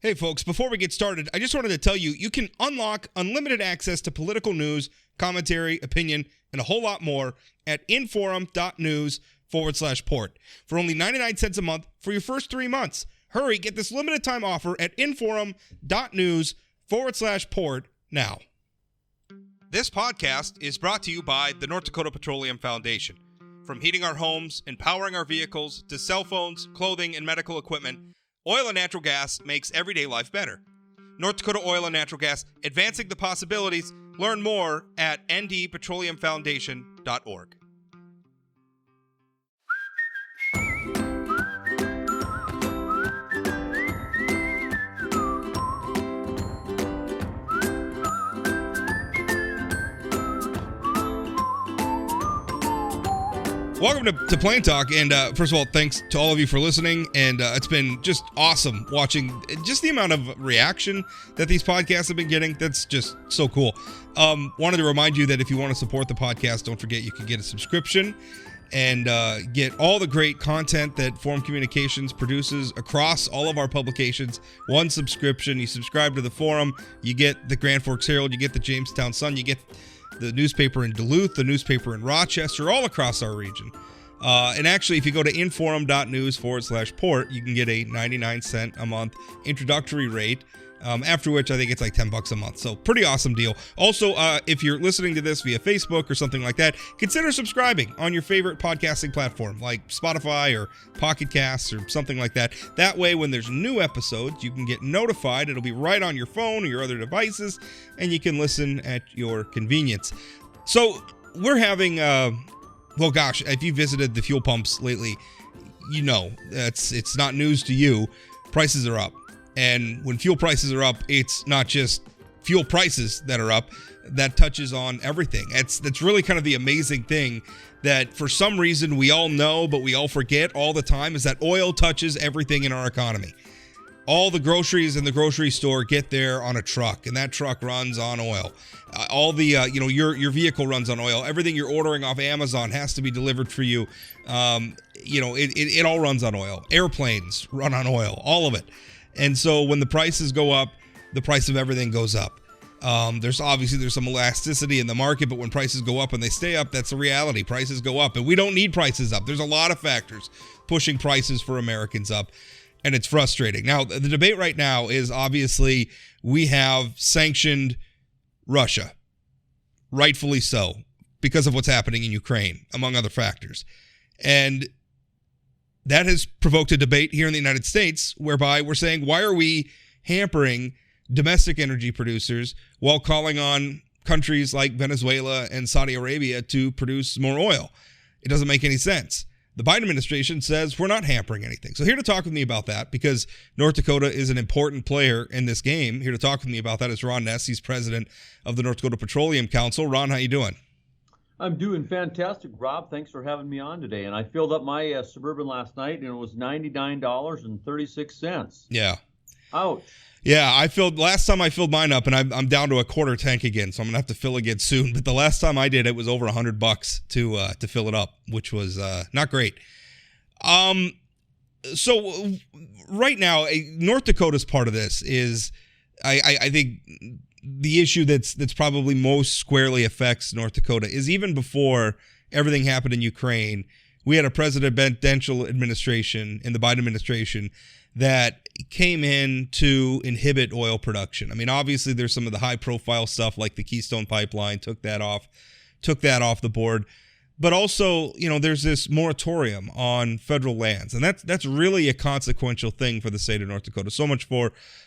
Hey folks, before we get started, I just wanted to tell you, you can unlock unlimited access to political news, commentary, opinion, and a whole lot more at inforum.news/port for only 99 cents a month for your first 3 months. Hurry, get this limited time offer at inforum.news/port now. This podcast is brought to you by the North Dakota Petroleum Foundation. From heating our homes, empowering our vehicles, to cell phones, clothing, and medical equipment, oil and natural gas makes everyday life better. North Dakota Oil and Natural Gas, advancing the possibilities. Learn more at ndpetroleumfoundation.org. Welcome to Plain Talk, and first of all, thanks to all of you for listening, and it's been just awesome watching just the amount of reaction that these podcasts have been getting. That's just so cool. Wanted to remind you that if you want to support the podcast, don't forget you can get a subscription and get all the great content that Forum Communications produces across all of our publications. One subscription, you subscribe to the Forum, you get the Grand Forks Herald, you get the Jamestown Sun, you get the newspaper in Duluth, the newspaper in Rochester, all across our region. And actually, if you go to inforum.news/port, you can get a 99-cent a month introductory rate, after which I think it's like $10 a month. So pretty awesome deal. Also, if you're listening to this via Facebook or something like that, consider subscribing on your favorite podcasting platform like Spotify or Pocket Casts or something like that. That way, when there's new episodes, you can get notified. It'll be right on your phone or your other devices, and you can listen at your convenience. So we're having, well, gosh, if you visited the fuel pumps lately, you know it's not news to you. Prices are up. And when fuel prices are up, it's not just fuel prices that are up. That touches on everything. That's really kind of the amazing thing that for some reason we all know, but we all forget all the time, is that oil touches everything in our economy. All the groceries in the grocery store get there on a truck, and that truck runs on oil. All the, your vehicle runs on oil. Everything you're ordering off Amazon has to be delivered for you. It all runs on oil. Airplanes run on oil, all of it. And so when the prices go up, the price of everything goes up. There's some elasticity in the market, but when prices go up and they stay up, that's the reality. Prices go up, and we don't need prices up. There's a lot of factors pushing prices for Americans up, and it's frustrating. Now, the debate right now is obviously we have sanctioned Russia, rightfully so, because of what's happening in Ukraine, among other factors. And that has provoked a debate here in the United States whereby we're saying, why are we hampering domestic energy producers while calling on countries like Venezuela and Saudi Arabia to produce more oil? It doesn't make any sense. The Biden administration says we're not hampering anything. So here to talk with me about that, because North Dakota is an important player in this game, here to talk with me about that is Ron Ness. He's president of the North Dakota Petroleum Council. Ron, how you doing? I'm doing fantastic, Rob. Thanks for having me on today. And I filled up my Suburban last night, and it was $99.36. Yeah. Ouch. Yeah, last time I filled mine up, and I'm down to a quarter tank again, so I'm gonna have to fill again soon. But the last time I did, it was over $100 to fill it up, which was not great. So right now, North Dakota's part of this is, I think, the issue that's probably most squarely affects North Dakota is even before everything happened in Ukraine, we had a presidential administration in the Biden administration that came in to inhibit oil production. I mean, obviously there's some of the high profile stuff like the Keystone Pipeline, took that off the board. But also, there's this moratorium on federal lands, and that's really a consequential thing for the state of North Dakota.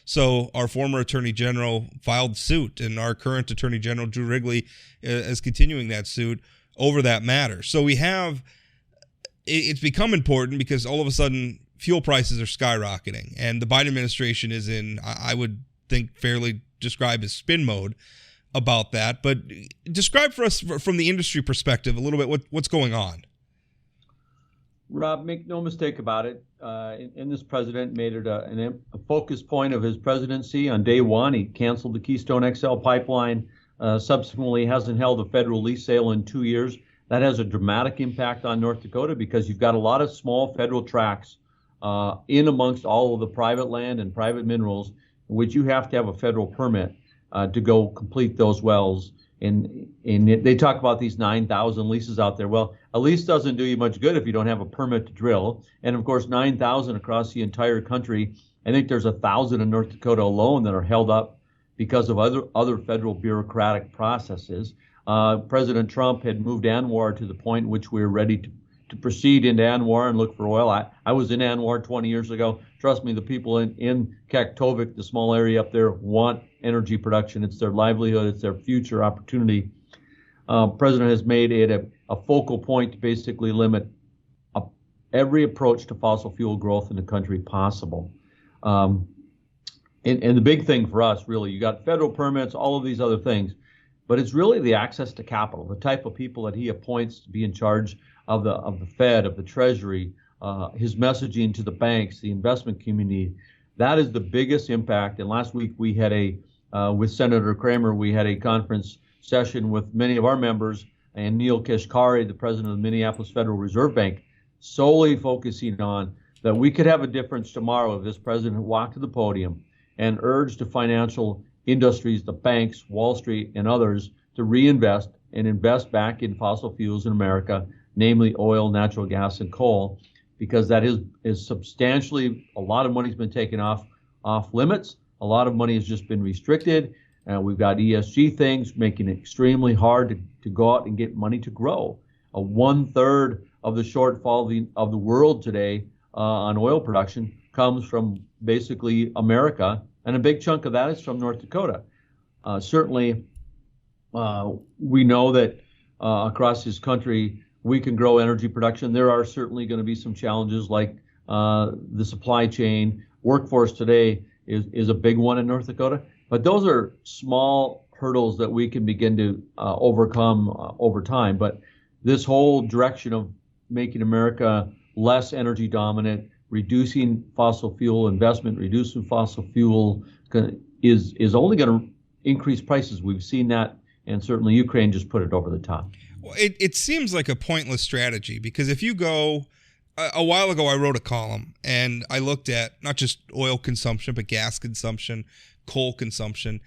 So our former Attorney General filed suit, and our current Attorney General, Drew Wrigley, is continuing that suit over that matter. So it's become important because all of a sudden fuel prices are skyrocketing, and the Biden administration is in, I would think, fairly described as spin mode about that. But describe for us from the industry perspective a little bit what's going on. Rob, make no mistake about it. And this president made it a focus point of his presidency. On day one, he canceled the Keystone XL pipeline. Subsequently, hasn't held a federal lease sale in 2 years. That has a dramatic impact on North Dakota because you've got a lot of small federal tracts in amongst all of the private land and private minerals, which you have to have a federal permit to go complete those wells. And they talk about these 9,000 leases out there. Well, a lease doesn't do you much good if you don't have a permit to drill. And of course, 9,000 across the entire country. I think there's 1,000 in North Dakota alone that are held up because of other federal bureaucratic processes. President Trump had moved ANWR to the point in which we were ready to proceed into ANWR and look for oil. I was in ANWR 20 years ago. Trust me, the people in Kaktovik, the small area up there, want energy production. It's their livelihood. It's their future opportunity. President has made it a focal point to basically limit every approach to fossil fuel growth in the country possible. And the big thing for us, really, you got federal permits, all of these other things, but it's really the access to capital, the type of people that he appoints to be in charge of the Fed, of the Treasury, his messaging to the banks, the investment community. That is the biggest impact. And last week we had with Senator Kramer, we had a conference session with many of our members and Neil Kashkari, the president of the Minneapolis Federal Reserve Bank, solely focusing on that we could have a difference tomorrow if this president walked to the podium and urged the financial industries, the banks, Wall Street, and others to reinvest and invest back in fossil fuels in America, namely oil, natural gas, and coal, because that is substantially, a lot of money's been taken off limits. A lot of money has just been restricted. We've got ESG things making it extremely hard to go out and get money to grow. 1/3 of the shortfall of the world today on oil production comes from basically America, and a big chunk of that is from North Dakota. Certainly, we know that across this country, we can grow energy production. There are certainly going to be some challenges like the supply chain. Workforce today is a big one in North Dakota, but those are small hurdles that we can begin to overcome over time. But this whole direction of making America less energy dominant, reducing fossil fuel investment, reducing fossil fuel is only going to increase prices. We've seen that, and certainly Ukraine just put it over the top. Well, it seems like a pointless strategy, because if you go, a while ago I wrote a column and I looked at not just oil consumption, but gas consumption, coal consumption,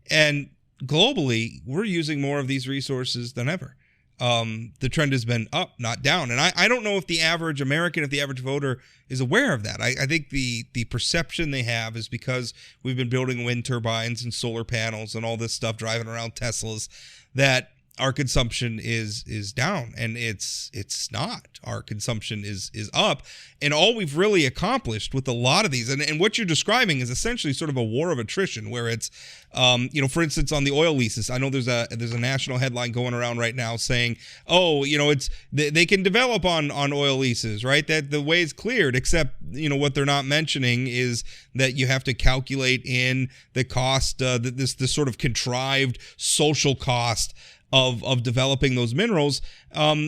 and globally we're using more of these resources than ever. The trend has been up, not down. And I don't know if the average American, if the average voter is aware of that. I think the perception they have is because we've been building wind turbines and solar panels and all this stuff, driving around Teslas, that our consumption is down, and it's not. Our consumption is up, and all we've really accomplished with a lot of these, and what you're describing is essentially sort of a war of attrition, where it's, for instance, on the oil leases. I know there's a national headline going around right now saying, it's they can develop on oil leases, right? That the way is cleared, except what they're not mentioning is that you have to calculate in the cost, this sort of contrived social cost of developing those minerals,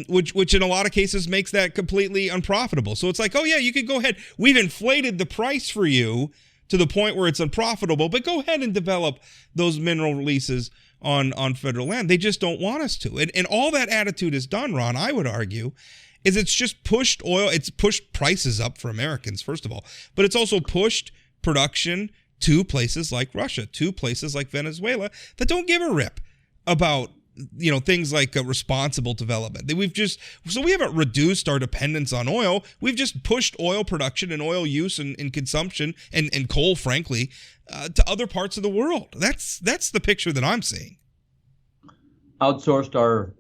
which in a lot of cases makes that completely unprofitable. So it's like, oh yeah, you could go ahead. We've inflated the price for you to the point where it's unprofitable, but go ahead and develop those mineral releases on federal land. They just don't want us to. And all that attitude is done, Ron, I would argue, is it's just pushed oil. It's pushed prices up for Americans, first of all, but it's also pushed production to places like Russia, to places like Venezuela that don't give a rip about things like responsible development. We haven't reduced our dependence on oil. We've just pushed oil production and oil use and consumption and coal, frankly, to other parts of the world. That's the picture that I'm seeing. Outsourced our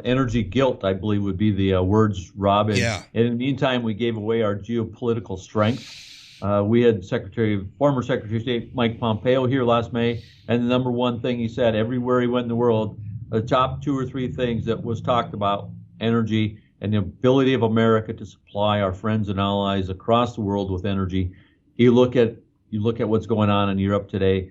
energy guilt, I believe, would be the words, Rob. And in the meantime, we gave away our geopolitical strength. We had former Secretary of State Mike Pompeo here last May, and the number one thing he said everywhere he went in the world, the top 2 or 3 things that was talked about, energy and the ability of America to supply our friends and allies across the world with energy. You look at what's going on in Europe today.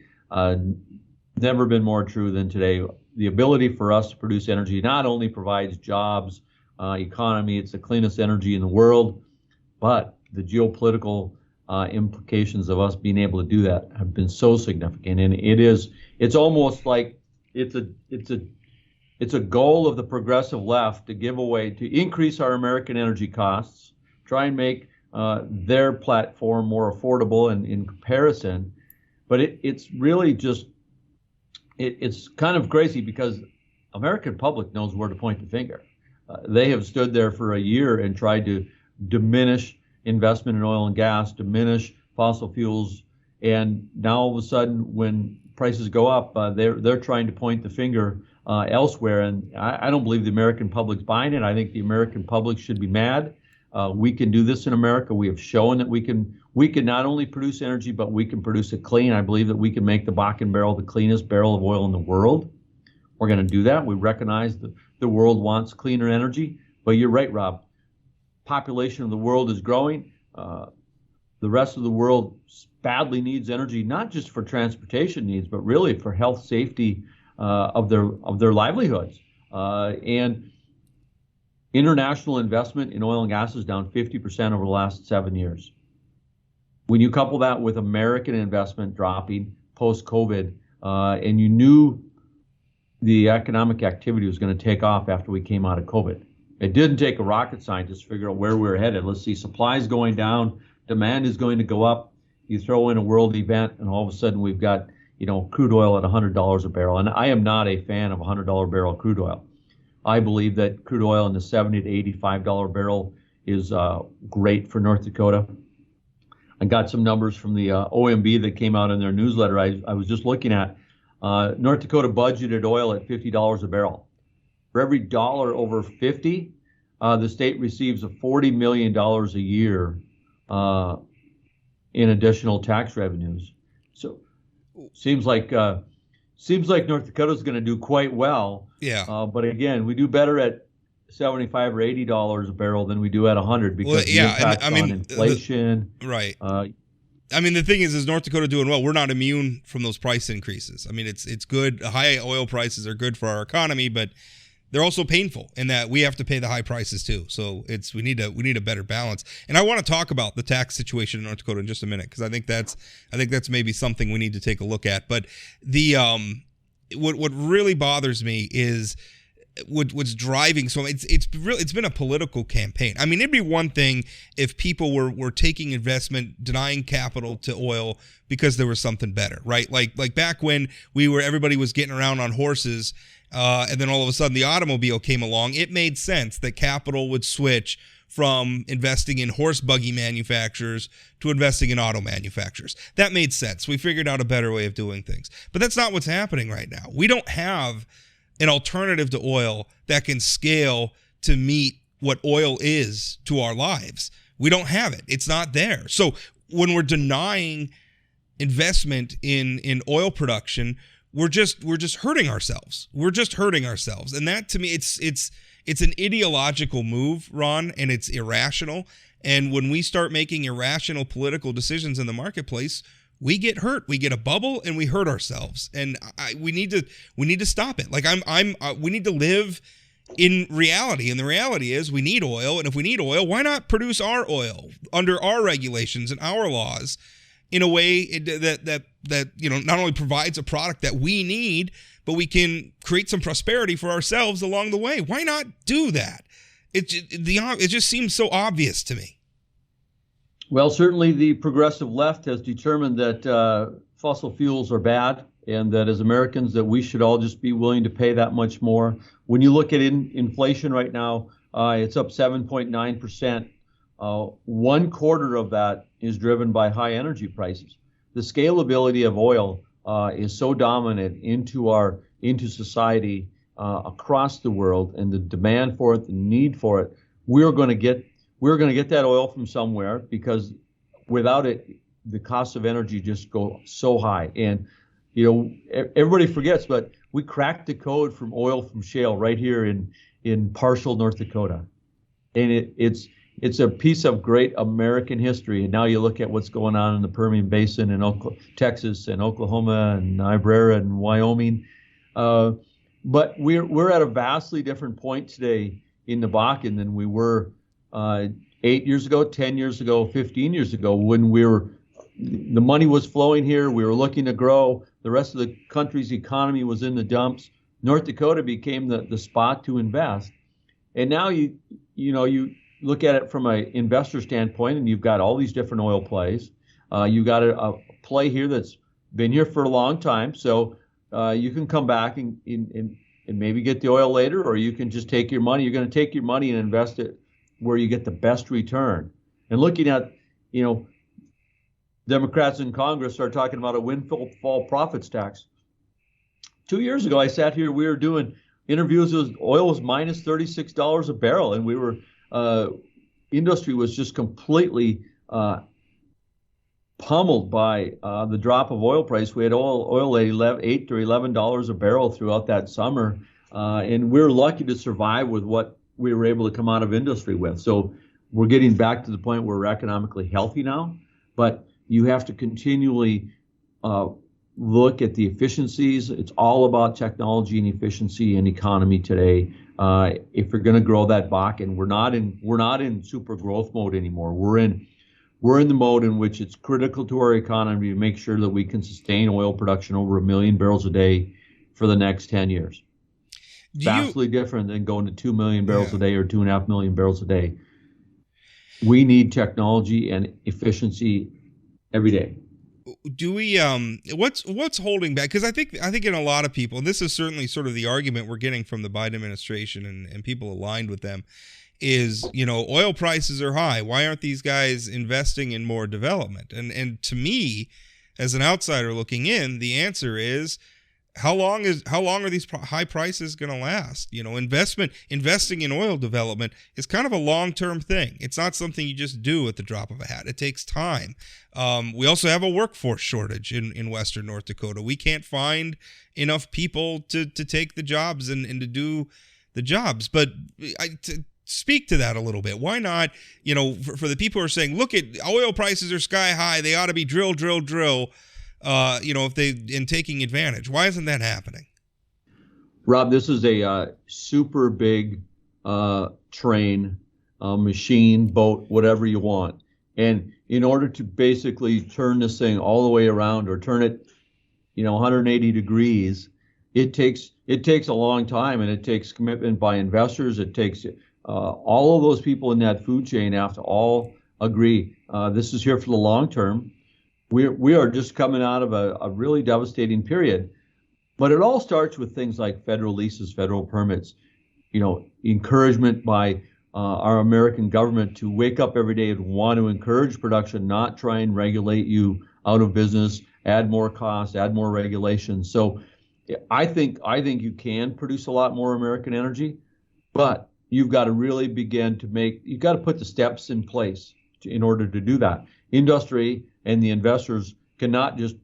Never been more true than today. The ability for us to produce energy not only provides jobs, economy, it's the cleanest energy in the world, but the geopolitical implications of us being able to do that have been so significant. And it's almost like it's a goal of the progressive left to give away, to increase our American energy costs, try and make their platform more affordable in comparison. But it's really just, it's kind of crazy because American public knows where to point the finger. They have stood there for a year and tried to diminish investment in oil and gas, diminish fossil fuels, and now all of a sudden, when prices go up, they're trying to point the finger elsewhere. And I don't believe the American public's buying it. I think the American public should be mad. We can do this in America. We have shown that we can not only produce energy, but we can produce it clean. I believe that we can make the Bakken barrel the cleanest barrel of oil in the world. We're going to do that. We recognize that the world wants cleaner energy. But you're right, Rob. Population of the world is growing. The rest of the world badly needs energy, not just for transportation needs, but really for health, safety of their livelihoods. And international investment in oil and gas is down 50% over the last 7 years. When you couple that with American investment dropping post-COVID, and you knew the economic activity was going to take off after we came out of COVID. It didn't take a rocket scientist to figure out where we're headed. Let's see, supply is going down, demand is going to go up. You throw in a world event, and all of a sudden we've got, crude oil at $100 a barrel. And I am not a fan of $100 barrel crude oil. I believe that crude oil in the $70 to $85 barrel is great for North Dakota. I got some numbers from the OMB that came out in their newsletter. I was just looking at North Dakota budgeted oil at $50 a barrel. For every dollar over 50, the state receives $40 million a year in additional tax revenues. So seems like North Dakota is going to do quite well. Yeah. But again, we do better at $75 or $80 a barrel than we do at 100 because the impact on inflation. Right. The thing is North Dakota doing well? We're not immune from those price increases. It's good. High oil prices are good for our economy, but they're also painful in that we have to pay the high prices too. So we need a better balance. And I want to talk about the tax situation in North Dakota in just a minute because I think that's maybe something we need to take a look at. But the what really bothers me is what's driving. So it's been a political campaign. It'd be one thing if people were taking investment, denying capital to oil because there was something better, right? Like back when everybody was getting around on horses. And then all of a sudden the automobile came along. It made sense that capital would switch from investing in horse buggy manufacturers to investing in auto manufacturers. That made sense. We figured out a better way of doing things. But that's not what's happening right now. We don't have an alternative to oil that can scale to meet what oil is to our lives. We don't have it. It's not there. So when we're denying investment in oil production, we're just hurting ourselves. We're just hurting ourselves. And that, to me, it's an ideological move, Ron, and it's irrational. And when we start making irrational political decisions in the marketplace, we get hurt. We get a bubble and we hurt ourselves. And we need to stop it. We need to live in reality. And the reality is we need oil. And if we need oil, why not produce our oil under our regulations and our laws in a way that not only provides a product that we need, but we can create some prosperity for ourselves along the way. Why not do that? It just seems so obvious to me. Well, certainly the progressive left has determined that fossil fuels are bad, and that as Americans that we should all just be willing to pay that much more. When you look at inflation right now, it's up 7.9%. 1/4 of that is driven by high energy prices. The scalability of oil is so dominant into society across the world, and the demand for it, the need for it. We're going to get that oil from somewhere, because without it, the cost of energy just go so high. And everybody forgets, but we cracked the code from oil from shale right here in partial North Dakota, and it's a piece of great American history. And now you look at what's going on in the Permian Basin in Texas and Oklahoma and Niobrara and Wyoming. But we're at a vastly different point today in the Bakken than we were 8 years ago, 10 years ago, 15 years ago, when the money was flowing here. We were looking to grow. The rest of the country's economy was in the dumps. North Dakota became the spot to invest. And now you look at it from an investor standpoint, and you've got all these different oil plays. You've got a play here that's been here for a long time, so you can come back and maybe get the oil later, or you can just take your money. You're going to take your money and invest it where you get the best return. And looking at, Democrats in Congress are talking about a windfall profits tax. 2 years ago, I sat here, we were doing interviews, oil was minus $36 a barrel, and we were, industry was just completely pummeled by the drop of oil price. We had oil at $8 to $11 a barrel throughout that summer, and we were lucky to survive with what we were able to come out of industry with. So we're getting back to the point where we're economically healthy now, but you have to continually look at the efficiencies. It's all about technology and efficiency and economy today. If you're going to grow that Bakken, we're not in super growth mode anymore. We're in the mode in which it's critical to our economy to make sure that we can sustain oil production over 1 million barrels a day for the next 10 years. Vastly different than going to 2 million barrels a day or 2.5 million barrels a day. We need technology and efficiency every day. Do we what's holding back? Because I think in a lot of people, and this is certainly sort of the argument we're getting from the Biden administration and people aligned with them, is, oil prices are high. Why aren't these guys investing in more development? And to me, as an outsider looking in, the answer is, how long are these high prices going to last? Investing in oil development is kind of a long-term thing. It's not something you just do at the drop of a hat. It takes time. We also have a workforce shortage in Western North Dakota. We can't find enough people to take the jobs and to do the jobs. But to speak to that a little bit, why not, for the people who are saying, look, at oil prices are sky high, they ought to be drill, if they in taking advantage. Why isn't that happening? Rob, this is a super big train, machine, boat, whatever you want. And in order to basically turn this thing all the way around or turn it, 180 degrees, it takes a long time, and it takes commitment by investors. It takes all of those people in that food chain have to all agree. This is here for the long term. We are just coming out of a really devastating period, but it all starts with things like federal leases, federal permits, encouragement by our American government to wake up every day and want to encourage production, not try and regulate you out of business, add more costs, add more regulations. So I think you can produce a lot more American energy, but you've got to really you've got to put the steps in place in order to do that. Industry and the investors cannot just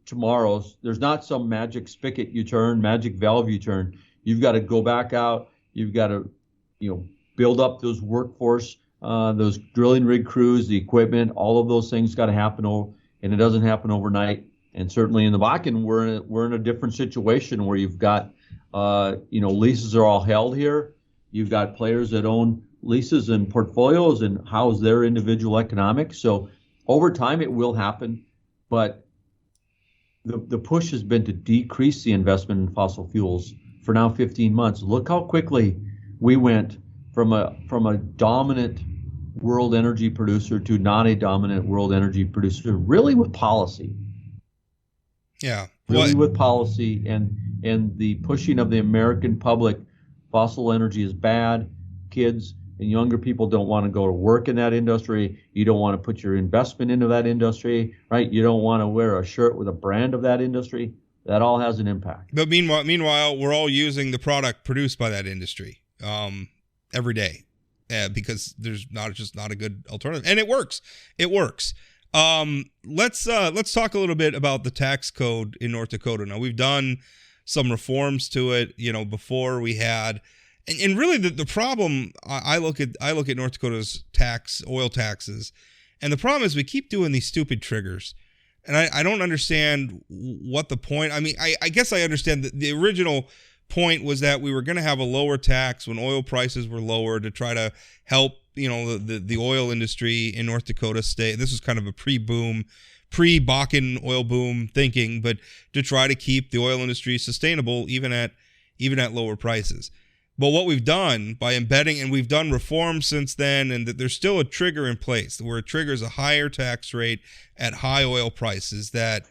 there's not some magic spigot you turn, magic valve you turn. You've got to go back out. You've got to, build up those workforce, those drilling rig crews, the equipment, all of those things got to happen, and it doesn't happen overnight. And certainly in the Bakken, we're in a different situation where you've got, leases are all held here. You've got players that own leases and portfolios and house their individual economics. So over time, it will happen, but the push has been to decrease the investment in fossil fuels for now 15 months. Look how quickly we went from a dominant world energy producer to not a dominant world energy producer, really with policy. Yeah. Really with policy and the pushing of the American public. Fossil energy is bad. Kids and younger people don't want to go to work in that industry. You don't want to put your investment into that industry, right? You don't want to wear a shirt with a brand of that industry. That all has an impact. But meanwhile, we're all using the product produced by that industry every day because there's not a good alternative, and it works. It works. Let's talk a little bit about the tax code in North Dakota. Now, we've done some reforms to it. Before we had. And really, the problem I look at North Dakota's oil taxes, and the problem is we keep doing these stupid triggers, and I don't understand what the point. I mean, I guess I understand that the original point was that we were going to have a lower tax when oil prices were lower to try to help the oil industry in North Dakota stay. This was kind of a pre-Bakken oil boom thinking, but to try to keep the oil industry sustainable even at lower prices. But what we've done by embedding, and we've done reforms since then, and that there's still a trigger in place where it triggers a higher tax rate at high oil prices that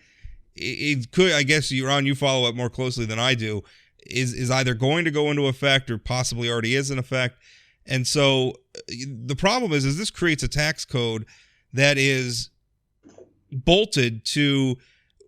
it could, I guess, Ron, you follow up more closely than I do, is either going to go into effect or possibly already is in effect. And so the problem is this creates a tax code that is bolted to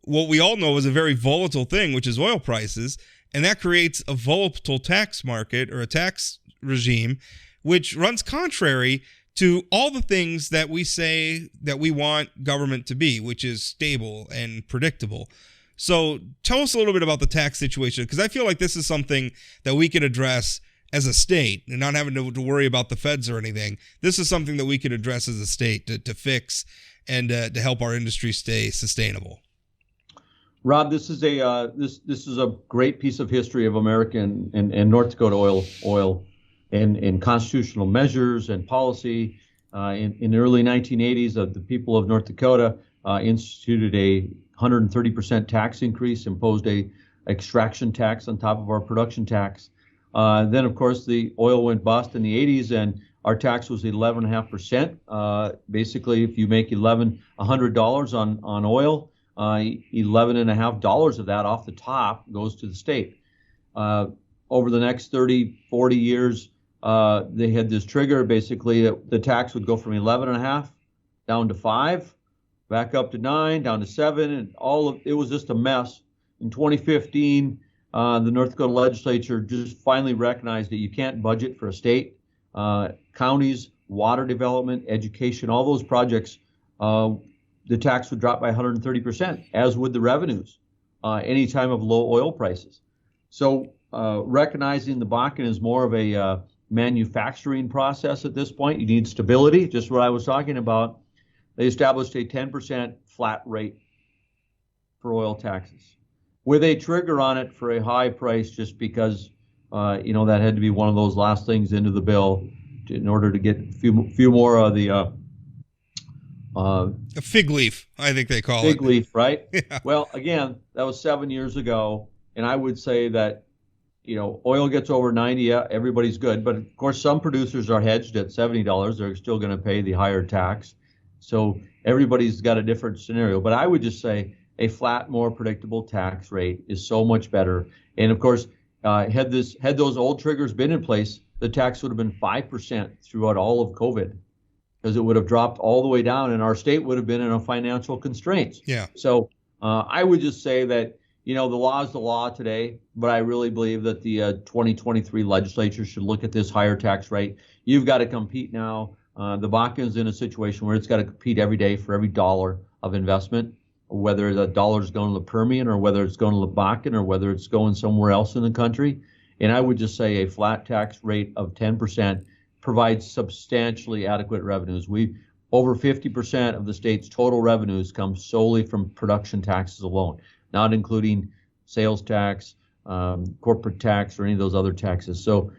what we all know is a very volatile thing, which is oil prices. And that creates a volatile tax market or a tax regime, which runs contrary to all the things that we say that we want government to be, which is stable and predictable. So tell us a little bit about the tax situation, because I feel like this is something that we could address as a state and not having to worry about the feds or anything. This is something that we could address as a state to fix and to help our industry stay sustainable. Rob, this is a great piece of history of American and North Dakota oil and constitutional measures and policy. In the early 1980s, the people of North Dakota instituted a 130% tax increase, imposed a extraction tax on top of our production tax. Then, of course, the oil went bust in the 80s, and our tax was 11.5%. Basically, if you make $1,100 on oil, $11.5 of that off the top goes to the state. Over the next 30, 40 years, they had this trigger. Basically, the tax would go from 11.5 down to 5, back up to 9, down to 7, and it was just a mess. In 2015, the North Dakota legislature just finally recognized that you can't budget for a state. Counties, water development, education, all those projects, the tax would drop by 130%, as would the revenues, any time of low oil prices. So recognizing the Bakken is more of a manufacturing process at this point. You need stability, just what I was talking about. They established a 10% flat rate for oil taxes with a trigger on it for a high price, just because that had to be one of those last things into the bill in order to get a few more of the a fig leaf, I think they call it. Fig leaf, right? Yeah. Well, again, that was 7 years ago, and I would say that oil gets over 90, yeah, everybody's good. But of course, some producers are hedged at $70. They're still going to pay the higher tax. So everybody's got a different scenario. But I would just say a flat, more predictable tax rate is so much better. And of course, had those old triggers been in place, the tax would have been 5% throughout all of COVID, because it would have dropped all the way down, and our state would have been in a financial constraints. Yeah. So I would just say that the law is the law today, but I really believe that the 2023 legislature should look at this higher tax rate. You've got to compete now. The Bakken's in a situation where it's got to compete every day for every dollar of investment, whether the dollar is going to the Permian or whether it's going to the Bakken or whether it's going somewhere else in the country. And I would just say a flat tax rate of 10% provides substantially adequate revenues. Over 50% of the state's total revenues come solely from production taxes alone, not including sales tax, corporate tax, or any of those other taxes. So,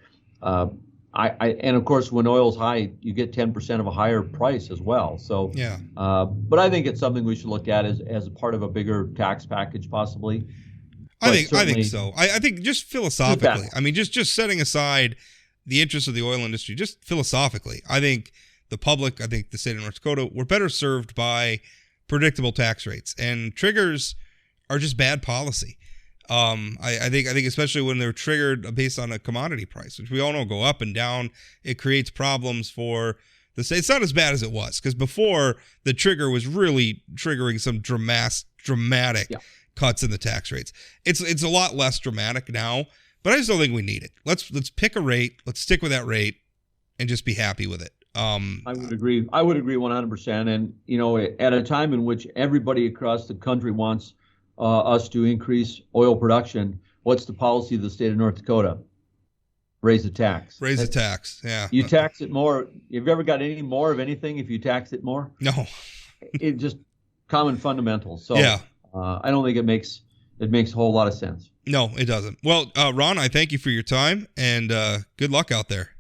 and of course, when oil's high, you get 10% of a higher price as well. So, yeah. But I think it's something we should look at as a part of a bigger tax package, possibly. I think so. I think just philosophically, I mean, just setting aside the interests of the oil industry, just philosophically, I think the public, I think the state of North Dakota, we're better served by predictable tax rates, and triggers are just bad policy. I think especially when they're triggered based on a commodity price, which we all know go up and down, it creates problems for the state. It's not as bad as it was, because before the trigger was really triggering some dramatic cuts in the tax rates. It's a lot less dramatic now, but I just don't think we need it. Let's pick a rate, let's stick with that rate, and just be happy with it. I would agree 100%. And at a time in which everybody across the country wants us to increase oil production, what's the policy of the state of North Dakota? Raise the tax. Raise the tax, yeah. You tax it more. Have you ever got any more of anything if you tax it more? No. It just common fundamentals. So yeah. I don't think it makes a whole lot of sense. No, it doesn't. Well, Ron, I thank you for your time, and good luck out there.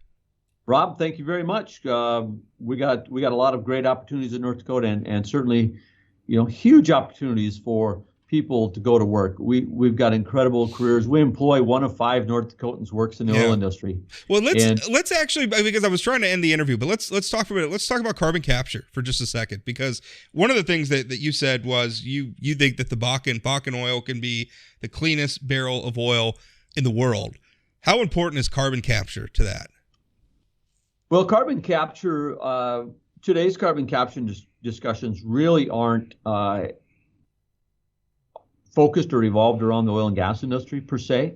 Rob, thank you very much. We got a lot of great opportunities in North Dakota, and certainly, huge opportunities for people to go to work. We've got incredible careers. We employ 1 of 5 North Dakotans works in the oil industry. Well, let's actually, because I was trying to end the interview, but let's talk for a minute. Let's talk about carbon capture for just a second, because one of the things that you said was you think that the Bakken oil can be the cleanest barrel of oil in the world. How important is carbon capture to that? Well, carbon capture, today's carbon capture discussions really aren't focused or evolved around the oil and gas industry per se.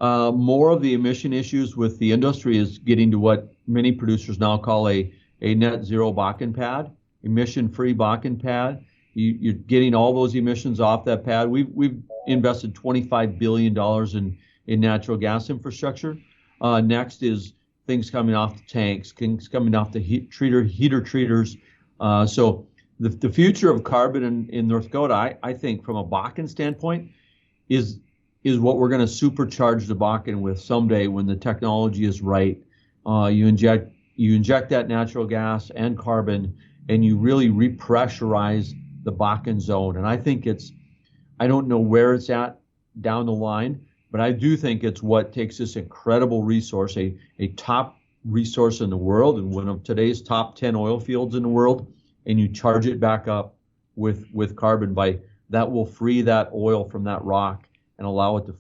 More of the emission issues with the industry is getting to what many producers now call a net zero Bakken pad, emission-free Bakken pad. You're getting all those emissions off that pad. We've invested $25 billion in natural gas infrastructure. Next is things coming off the tanks, things coming off the heater treaters. So the future of carbon in North Dakota, I think, from a Bakken standpoint, is what we're going to supercharge the Bakken with someday when the technology is right. You inject that natural gas and carbon, and you really repressurize the Bakken zone. And I think I don't know where it's at down the line, but I do think it's what takes this incredible resource, a top resource in the world and one of today's top 10 oil fields in the world, and you charge it back up with carbon. That will free that oil from that rock and allow it to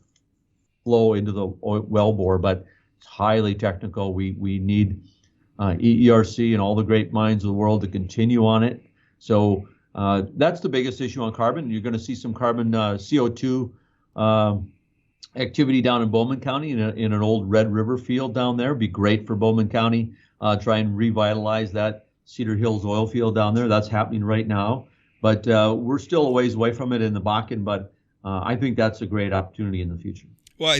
flow into the wellbore. But it's highly technical. We need EERC and all the great minds of the world to continue on it. So that's the biggest issue on carbon. You're going to see some carbon CO2 activity down in Bowman County in an old Red River field down there. Be great for Bowman County. Try and revitalize that Cedar Hills oil field down there. That's happening right now. But we're still a ways away from it in the Bakken. But I think that's a great opportunity in the future. Well,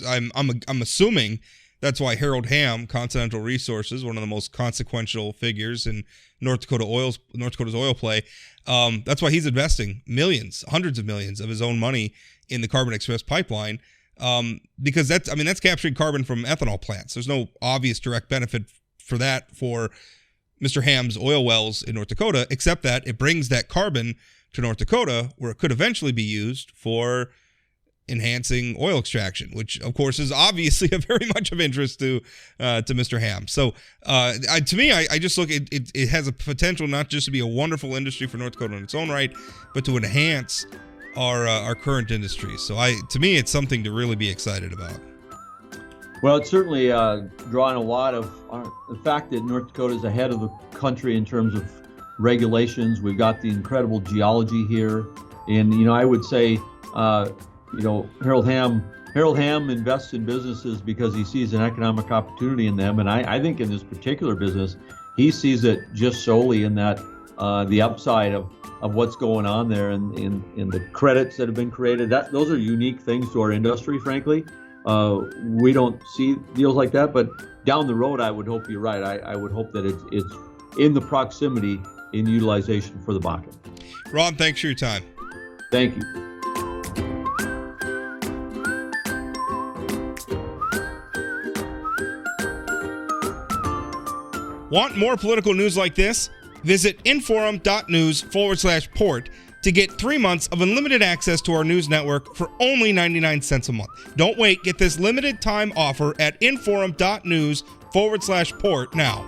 I'm assuming that's why Harold Hamm, Continental Resources, one of the most consequential figures in North Dakota's oil play, that's why he's investing millions, hundreds of millions of his own money in the Carbon Express pipeline. Because that's capturing carbon from ethanol plants. There's no obvious direct benefit for that for Mr. Hamm's oil wells in North Dakota, except that it brings that carbon to North Dakota, where it could eventually be used for enhancing oil extraction, which of course is obviously a very much of interest to Mr. Hamm. So to me, I just look at it has a potential not just to be a wonderful industry for North Dakota in its own right, but to enhance our current industry. So to me, it's something to really be excited about. Well, it's certainly drawing a lot of the fact that North Dakota is ahead of the country in terms of regulations. We've got the incredible geology here, and I would say, Harold Hamm invests in businesses because he sees an economic opportunity in them, and I think in this particular business, he sees it just solely in that the upside of what's going on there and the credits that have been created. Those are unique things to our industry, frankly. We don't see deals like that, but down the road, I would hope you're right. I would hope that it's in the proximity in utilization for the Bakken. Ron, thanks for your time. Thank you. Want more political news like this? Visit inforum.news/port to get 3 months of unlimited access to our news network for only 99 cents a month. Don't wait. Get this limited time offer at inforum.news/port now.